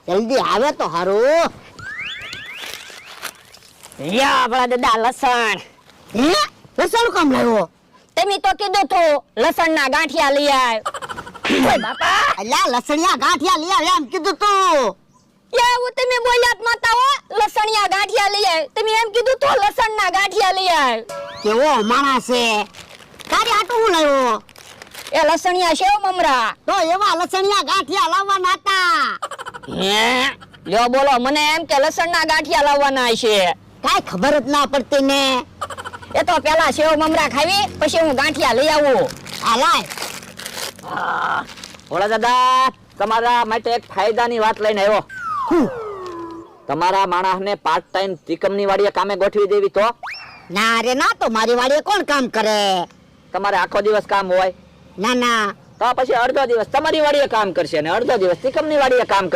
જલ્દી આવે તો હારું. યા આપણા દાદા લસણ. હે લસણ કામ લાવ્યો? તમે તો કીધું તું લસણના ગાંઠિયા લઈ આવ. ઓય બાપા અલ્યા લસણિયા ગાંઠિયા લઈ આવે એમ કીધું તું. એવું તમે બોલ્યા જ નતા હો. લસણિયા ગાંઠિયા લઈ આવ. તમે એમ કીધું તો લસણના ગાંઠિયા લઈ આવ. કેવો માણસ છે. તારી આટું હું લાવ્યો? એ લસણિયા સેવ મમરા. તો એવા લસણિયા ગાંઠિયા લાવવાના હતા. હે લ્યો બોલો મને એમ કે લસણના ગાંઠિયા લાવવાના છે. કાઈ ખબર જ ના પડતી ને. એ તો પેલા સેવ મમરા ખાવી પછી હું ગાંઠિયા લઈ આવું. આ લાય. ભોળા દાદા તમારા માટે એક ફાયદાની વાત લઈને આવ્યો. તમારા માણસને પાર્ટ ટાઈમ ત્રિકમની વાડીએ કામે ગોઠવી દેવી તો? ના રે ના, તો મારી વાડીએ કોણ કામ કરે? તમારે આખો દિવસ કામ હોય ના ના, તો પછી અડધો દિવસ તમારી વાડીએ કામ કરશે અને અડધો દિવસ ત્રિકમની વાડીએ કામ કરશે.